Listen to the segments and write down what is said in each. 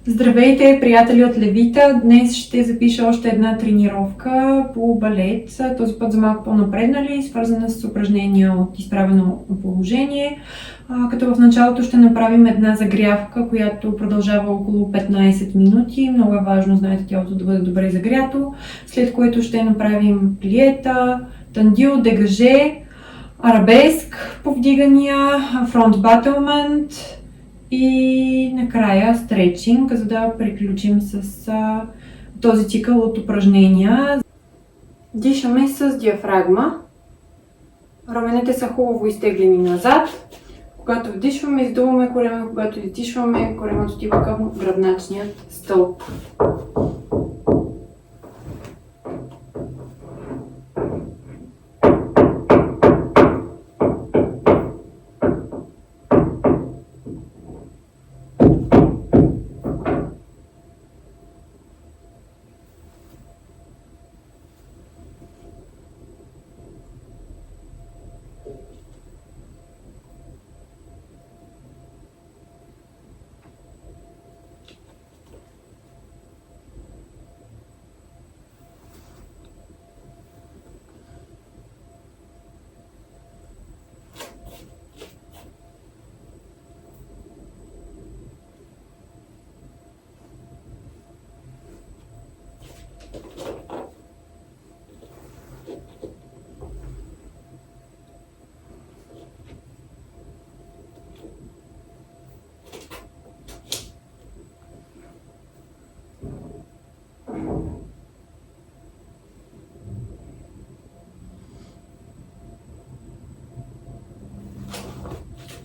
Здравейте, приятели от Левита! Днес ще запиша още една тренировка по балет, този път за малко по-напреднали, свързана с упражнения от изправено положение. Като в началото ще направим една загрявка, която продължава около 15 минути. Много е важно, знаете, тялото да бъде добре загрято. След което ще направим плиета, тандил, дегаже, арабеск, повдигания, фронт батълмент и накрая стречинг, за да приключим с този цикъл от упражнения. Дишаме с диафрагма. Раменете са хубаво изтеглени назад. Когато вдишваме, издуваме корема, когато издишваме, коремът отива към гръбначният стълб.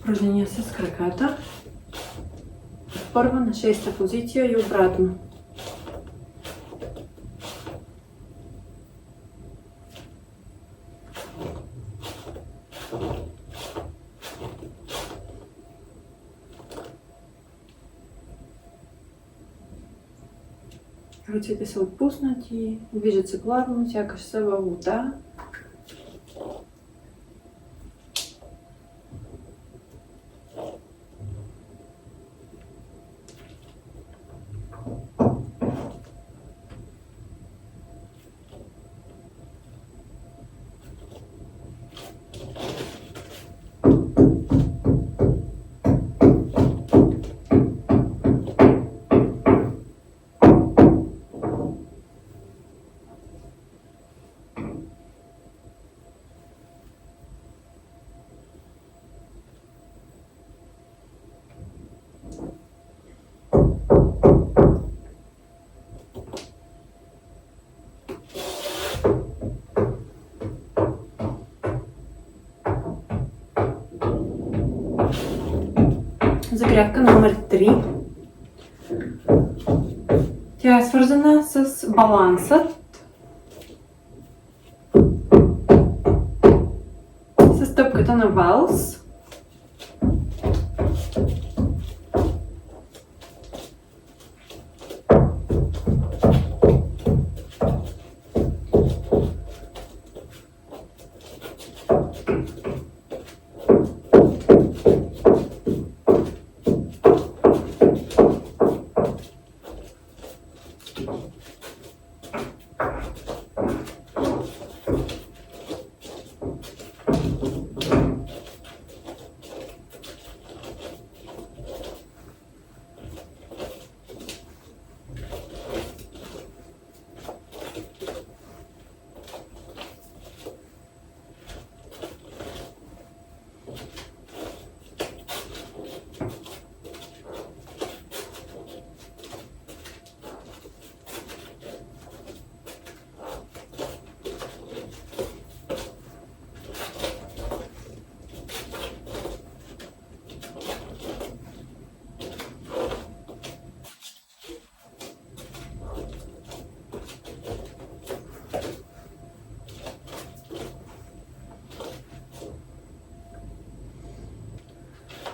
Упражнения с краката. Първа на 6-та позиция и обратно. Ръцете са отпуснати, движат се плавно, сякаш са във вода. Загрявка номер 3. Тя е свързана с балансът, с стъпката на валс.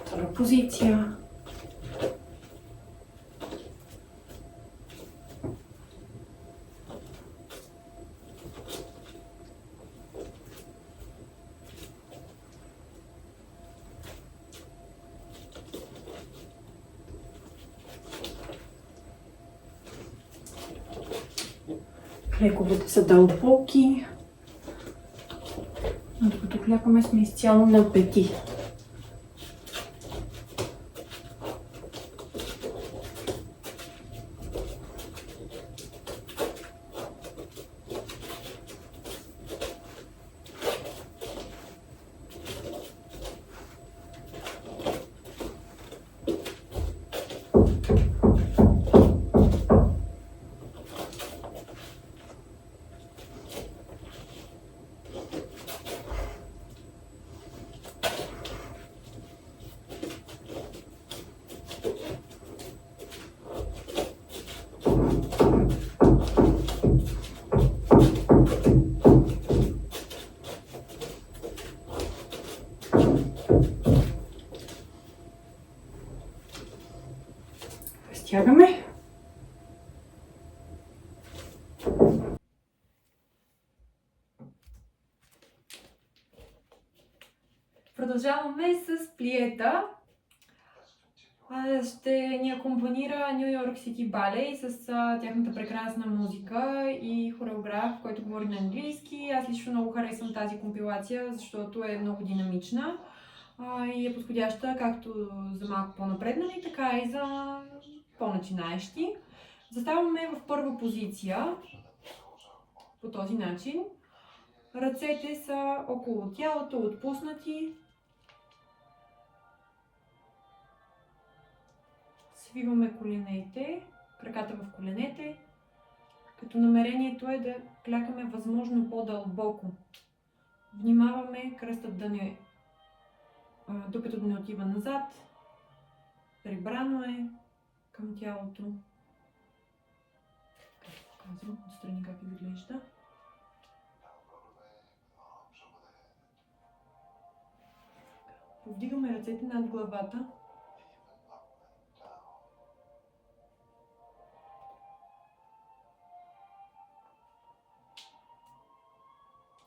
Втора позиция. Клековете са дълбоки, но докато клякаме сме изцяло на пети. Стягаме. Продължаваме с плиета. Ще ни акомпанира Ню Йорк Сити Балет с тяхната прекрасна музика и хореограф, който говори на английски. Аз лично много харесвам тази компилация, защото е много динамична и е подходяща както за малко по-напреднали, така и за по-начинаещи. Заставаме в първа позиция по този начин. Ръцете са около тялото, отпуснати. Свиваме коленете, краката в коленете, като намерението е да клякаме възможно по-дълбоко. Внимаваме кръстът докато да не отива назад. Прибрано е към тялото. Казвам отстрани как изглежда. Повдигаме ръцете над главата.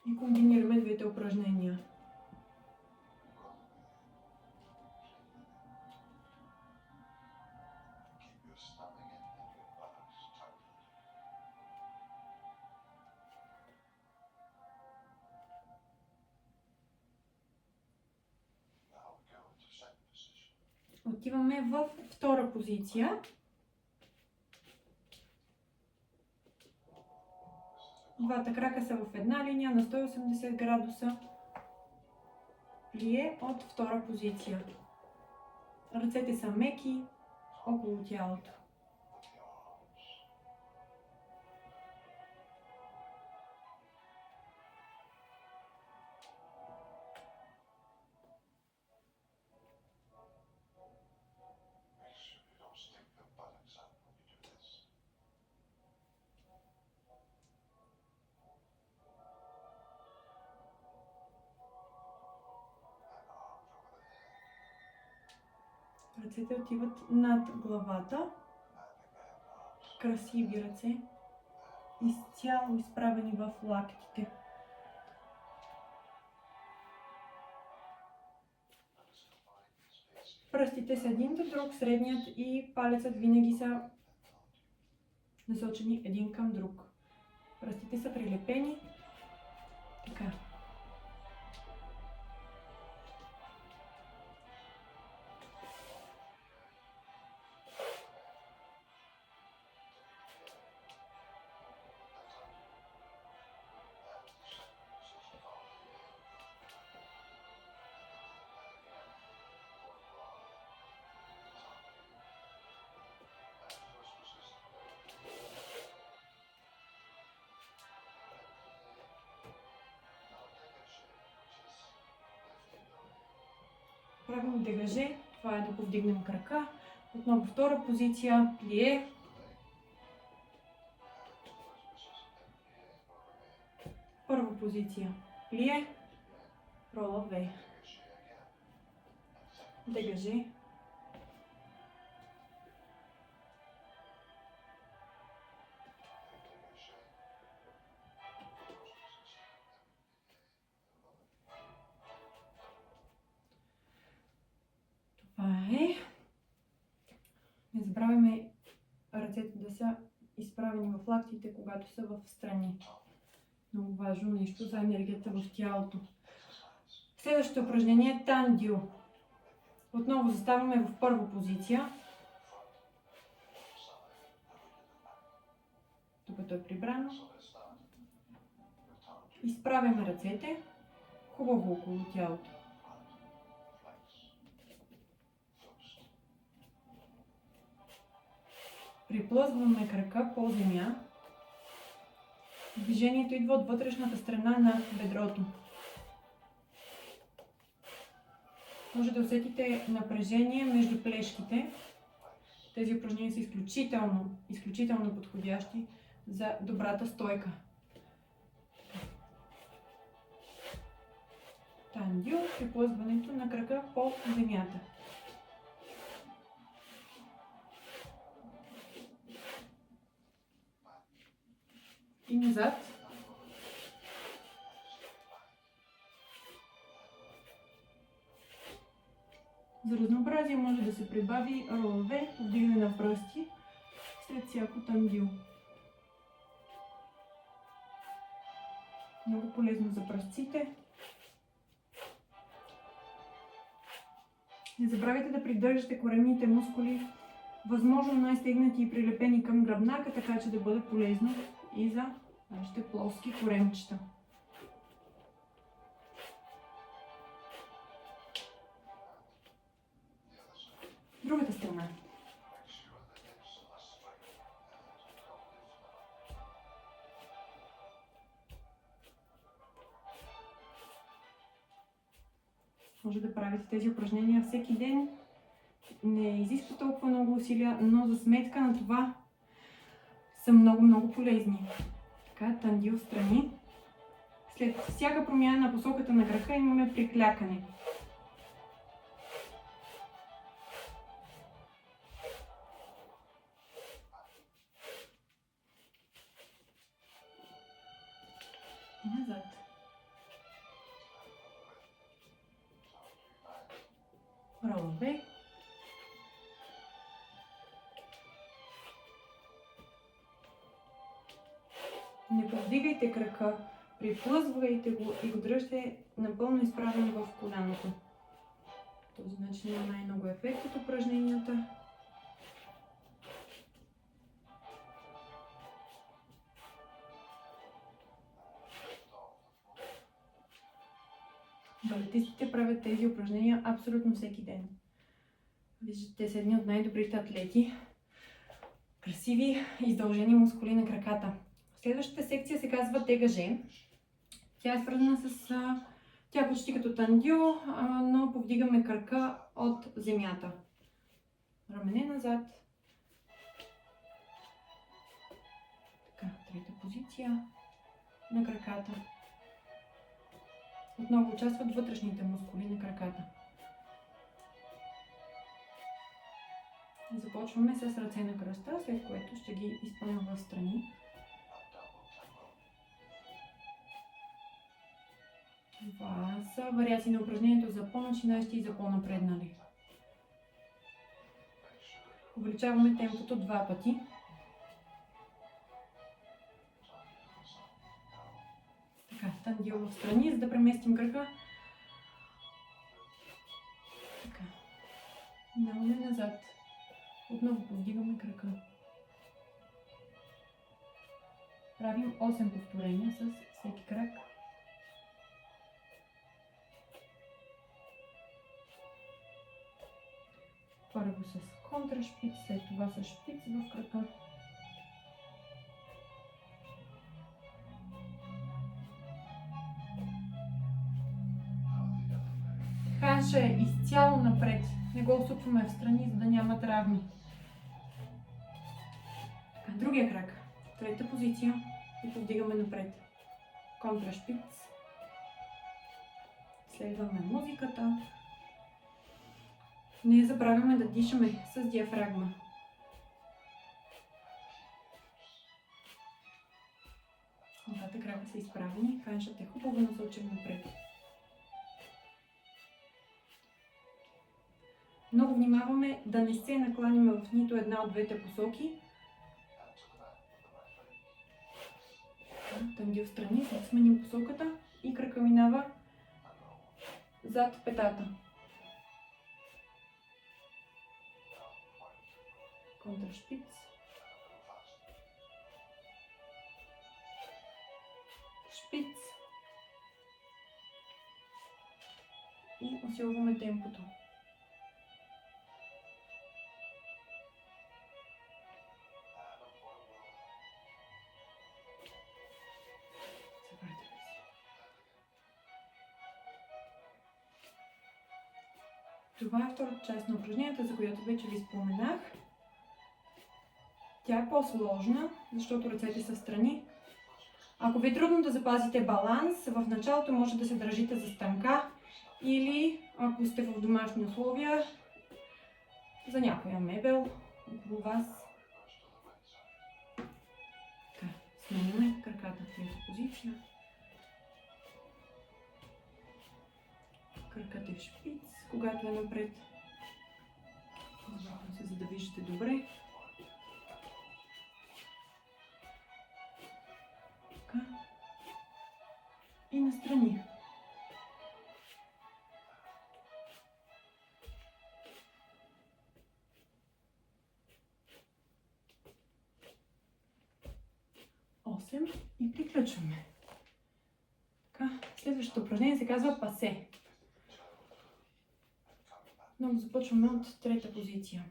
И комбинираме двете упражнения. Отиваме в втора позиция. Двата крака са в една линия на 180 градуса. Плие от втора позиция. Ръцете са меки около тялото. Ръцете отиват над главата. Красиви ръце. Изцяло изправени в лактите. Пръстите са един до друг, средният и палецът винаги са насочени един към друг. Пръстите са прилепени. Така. Правим дегаже, това е да повдигнем крака. Отново втора позиция, плие. Първа позиция, плие, ролаве. Дегаже. Това е. Не забравяме ръцете да са изправени в лактите, когато са в страни. Много важно нещо за енергията в тялото. Следващото упражнение е тандио. Отново заставаме в първа позиция. Докато е прибрано. Изправяме ръцете хубаво около тялото. Приплъзваме крака по земя. Движението идва от вътрешната страна на бедрото. Може да усетите напрежение между плешките. Тези упражнения са изключително подходящи за добрата стойка. Тандио, приплъзването на крака по земята. И назад. За разнообразие може да се прибави ролове, повдигане на пръсти след всяко тандио. Много полезно за пръстците. Не забравяйте да придържате коремните мускули възможно най-стегнати и прилепени към гръбнака, така че да бъде полезно и за нашите плоски коремчета. Другата страна. Може да правите тези упражнения всеки ден. Не изисква толкова много усилия, но за сметка на това са много полезни. Така, тандио страни. След всяка промяна на посоката на крака имаме приклякане. И назад. Ролове. Не повдигайте крака, приплъзвайте го и го дръжте напълно изправен в коляното. По този начин има най-много ефект от упражненията. Балетистите правят тези упражнения абсолютно всеки ден. Виждате, те са едни от най-добрите атлети. Красиви издължени мускули на краката. Следващата секция се казва дегаже. Тя е свързана с... Тя е почти като тандио, но повдигаме крака от земята. Рамене назад. Така, трета позиция на краката. Отново участват вътрешните мускули на краката. Започваме с ръце на кръста, след което ще ги изпълням в страни. Това са вариации на упражнението за по-начинащи и за по-напреднали. Увеличаваме темпото 2 пъти. Така, тандио в страни, за да преместим крака. Така. Минаваме назад. Отново повдигаме крака. Правим 8 повторения с всеки крак. Първо с контрашпиц, след това с шпиц в крака. Ханша е изцяло напред. Не го усупваме в страни, за да няма травми. Така, другия крак. Трета позиция и повдигаме напред. Контрашпиц. Следваме музиката. Не забравяме да дишаме с диафрагма. Двата крака са изправени, ханшът е хубаво насочен напред. Много внимаваме да не се накланяме в нито една от двете посоки. тънди встрани, сменим посоката и крака минава зад петата. Контрашпиц. Шпиц. И усилваме темпото. Това е втората част на упражненията, за която вече ви споменах. Тя е по-сложна, защото ръцете са встрани. Ако ви е трудно да запазите баланс, в началото може да се държите за станка или, ако сте в домашни условия, за някоя мебел около вас. Така, сменяме краката в трета позиция. Краката е в шпиц, когато е напред. Завъртам се, за да виждате добре. Така. И настрани. И приключваме. Така, следващото упражнение се казва пасе. Но започваме от трета позиция.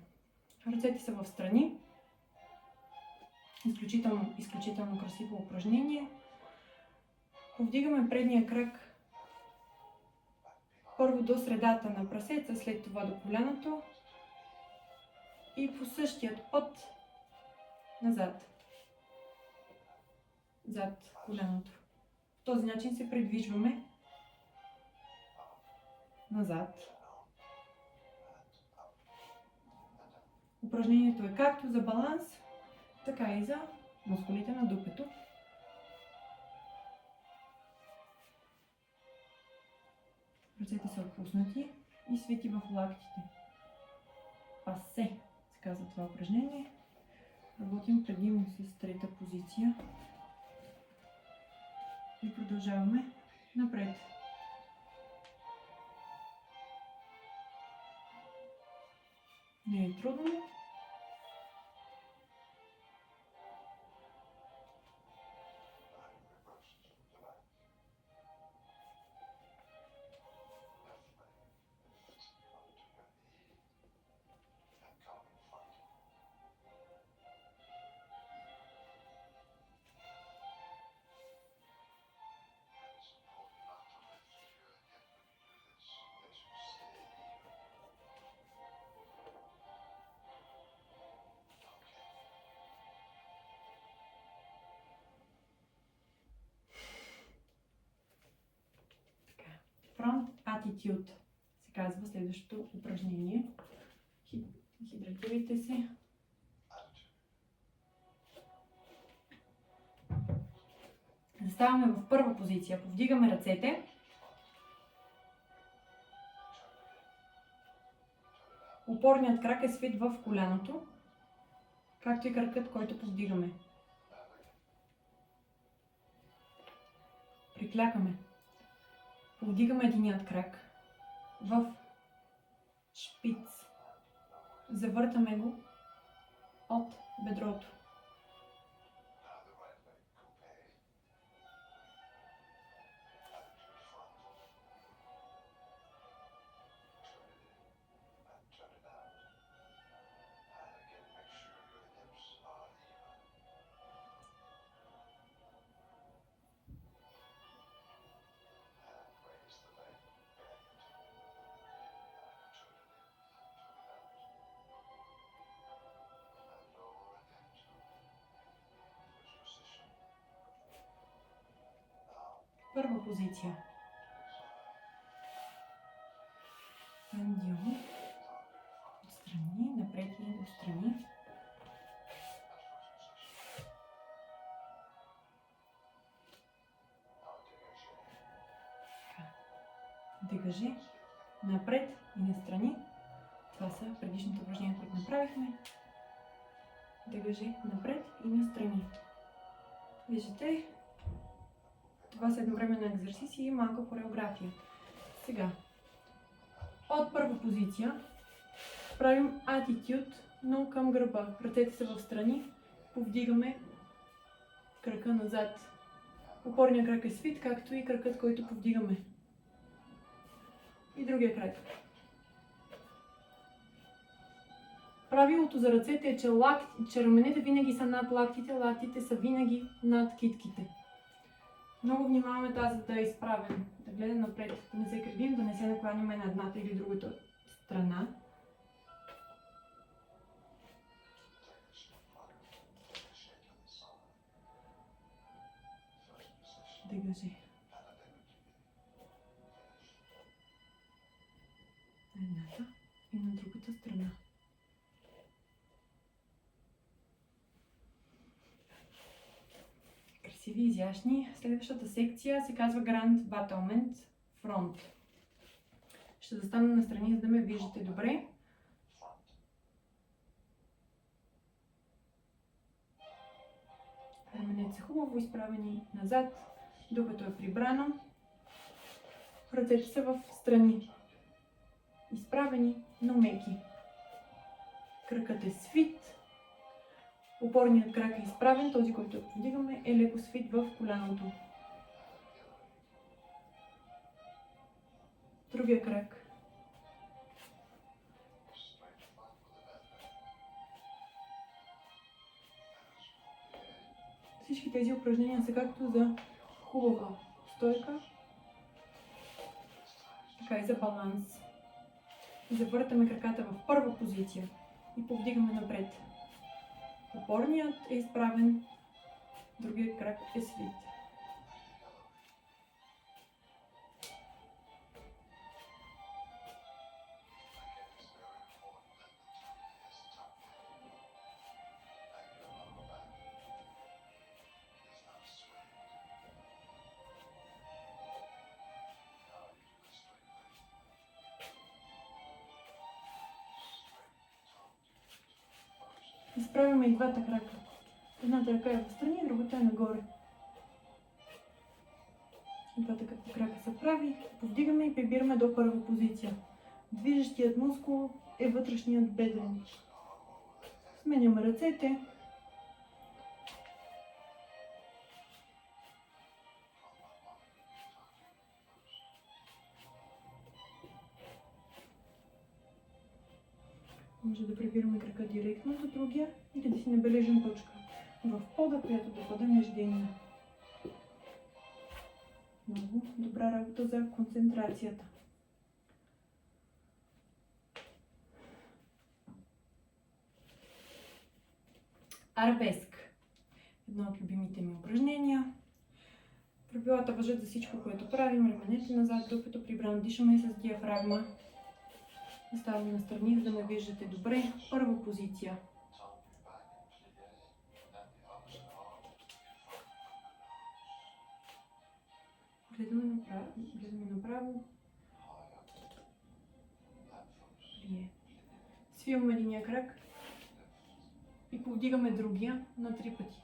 Ръцете са в страни. Изключително красиво упражнение. Повдигаме предния крак първо до средата на прасеца, след това до коляното и по същият път назад. Зад коляното. По този начин се придвижваме назад. Упражнението е както за баланс, така и за мускулите на дупето. Ръцете са отпуснати и свити в лактите. Пасе се казва това упражнение. Работим предимно с трета позиция. И продължаваме напред. Не е трудно. Front Attitude се казва следващото упражнение. Хидратирайте се. Заставаме в първа позиция. Повдигаме ръцете. Опорният крак е свит в коляното, както и кракът, който повдигаме. Приклякаме. Повдигаме единият крак в шпиц. Завъртаме го от бедрото. Първа позиция. Пандио. Отстрани, напред и отстрани. Дегаже. Напред и настрани. Това са предишните упражнения, които направихме. Дегаже напред и настрани. Виждате, Това са едновременно екзерсиси и малка хореография. Сега, от първа позиция правим атитюд, но към гърба. Ръцете са в страни, повдигаме крака назад. Опорният крак е свит, както и кракът, който повдигаме. И другия крак. Правилото за ръцете е, че раменете винаги са над лактите, лактите са винаги над китките. Много внимаваме тази да е изправен, да гледа напред, да не се кривим, да не се накланяме на едната или другата страна. Дегаже. На едната и на другата страна. Красиви, изящни. Следващата секция се казва Grand Battlement Front. Ще застана настрани, за да ме виждате добре. Раменете са хубаво изправени назад, докато е прибрано. Ръцете са в страни. Изправени, но меки. Кракът е свит. Опорният крак е изправен, този, който повдигаме, е леко свит в коляното. Другия крак. Всички тези упражнения са както за хубава стойка, така и за баланс. Завъртаме краката в първа позиция и повдигаме напред. Опорният е изправен, другият крак е свит. Изправяме и двата крака. Едната ръка е в страни, другата е нагоре. Двата крака са прави, повдигаме и прибираме до първа позиция. Движещият мускул е вътрешният бедрен. Сменяме ръцете. Може да прибираме крака директно до другия или да си набележим точка в пода, която да бъде междинна. Много добра работа за концентрацията. Арабеск. Едно от любимите ми упражнения. Правилата важат за всичко, което правим. Раменете назад, докато прибрано дишаме с диафрагма. Оставам настрани, за да ме виждате добре. Първа позиция. Гледаме направо. Свиваме единия крак и повдигаме другия на 3 пъти.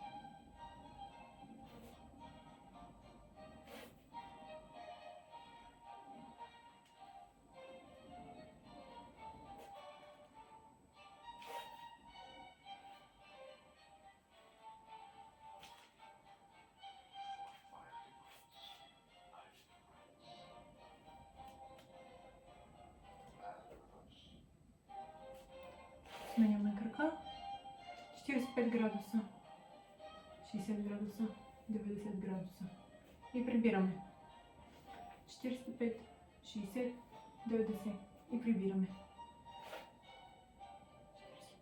Сменяме крака. 45 градуса, 60 градуса, 90 градуса. И прибираме. 45, 60, 90 и прибираме.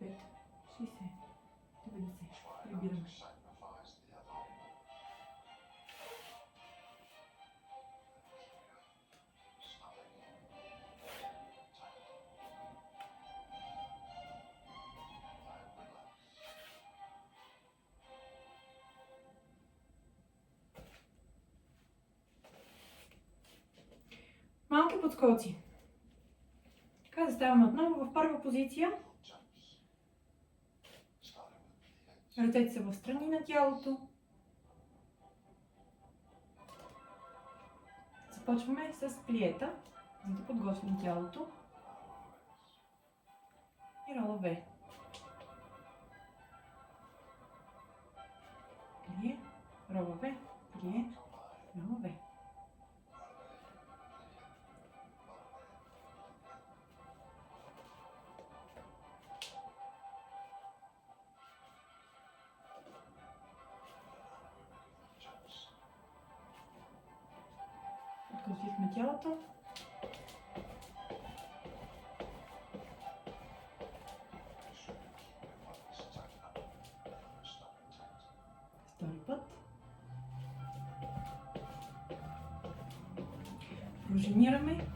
45, 60, 90, прибираме. Малки подскоци. Така, заставаме отново в първа позиция. Ръцете са в страни на тялото. Започваме с плиета, за да подготвим тялото. И ролове. Плие, ролове, плие, ролове. Подготвихме тялото. Втори път. Пружинираме.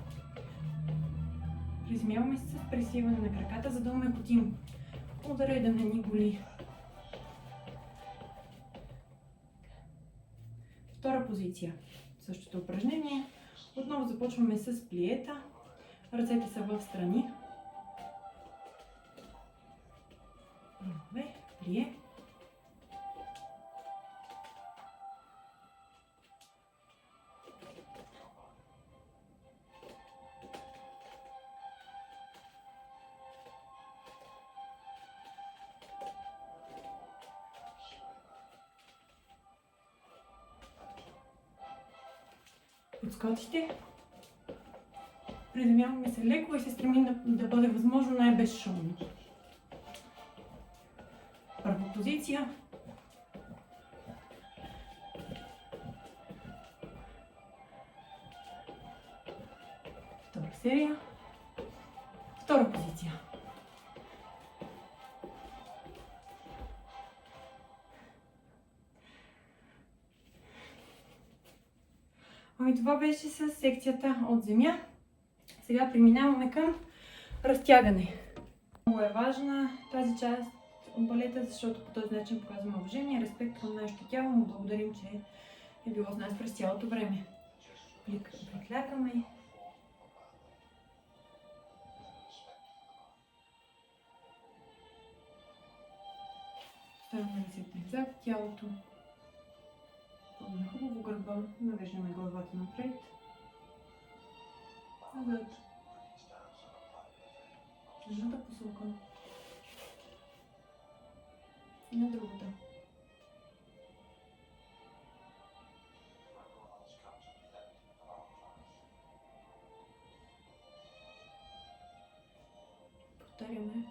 Призмяваме се с пресиване на краката, за да умекотим удара и да не ни боли. Втора позиция. Същото упражнение. Отново започваме с плиета. Ръцете са в страни. Плие. Подскочите. Приземяваме се леко и се стремим да бъде възможно най-безшумно. Първа позиция. Втора серия. Втора позиция. Ами това беше с секцията от земя. Сега преминаваме към разтягане. Много е важна тази част от балета, защото по този начин показваме уважение, респект към нашето тяло. Му благодарим, че е било с нас през цялото време. Приклякаме. Ставаме ръцете зад тялото. Пълна хубаво гърба, навеждаме главата напред. Назад. Едната посока. И на другата. Повтаряме.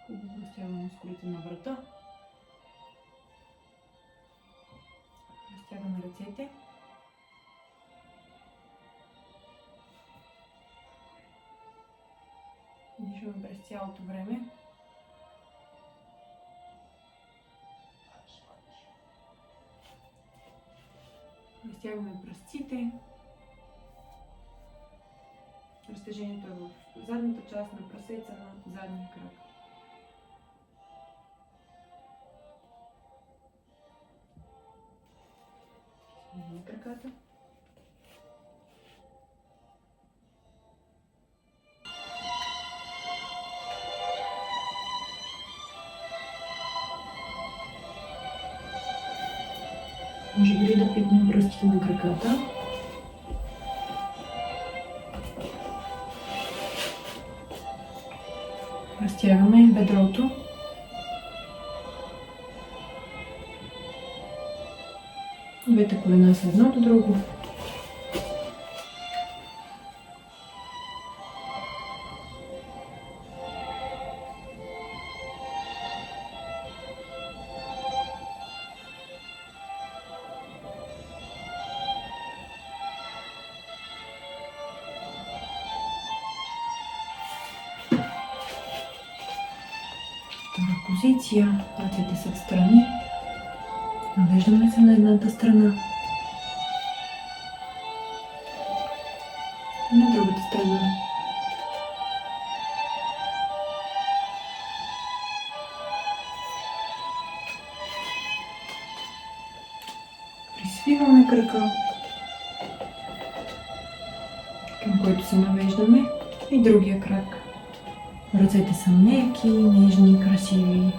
Хубаво разтягаме мускулите на врата. Разтягаме ръцете. Дишаме през цялото време. Разтягаме пръстците. Разтежението е в задната част на прасеца на задния крак. Сменяме краката. Може дори да пипнем пръстите на краката. Разтягаме бедрото. Двете колена са едно до друго. Втора позиция. Ръцете са встрани. Навеждаме се на едната страна. И на другата страна. Свиваме крака, към който се навеждаме, и другия крак. Ръцете са меки, нежни, красиви.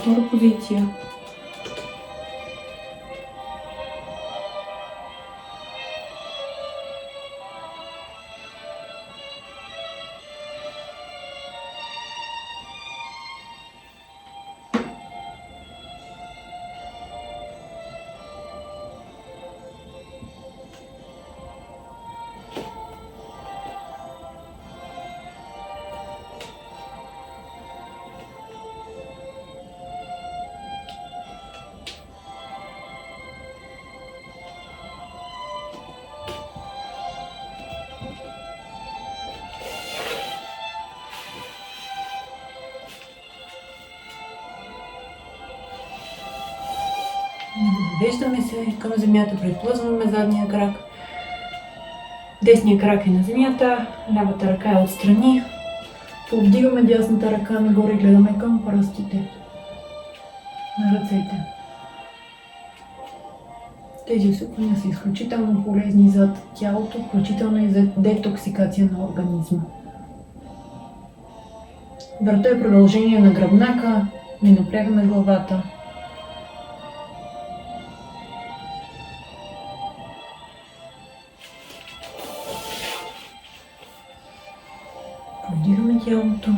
Втора позиция. Навеждаме се към земята, предплъзваме задния крак. Десният крак е на земята, лявата ръка е отстрани. Повдигаме дясната ръка нагоре и гледаме към пръстите на ръцете. Тези усуквания са изключително полезни за тялото, включително и за детоксикация на организма. Врата е продължение на гръбнака, не напрягаме главата. Повдигаме тялото.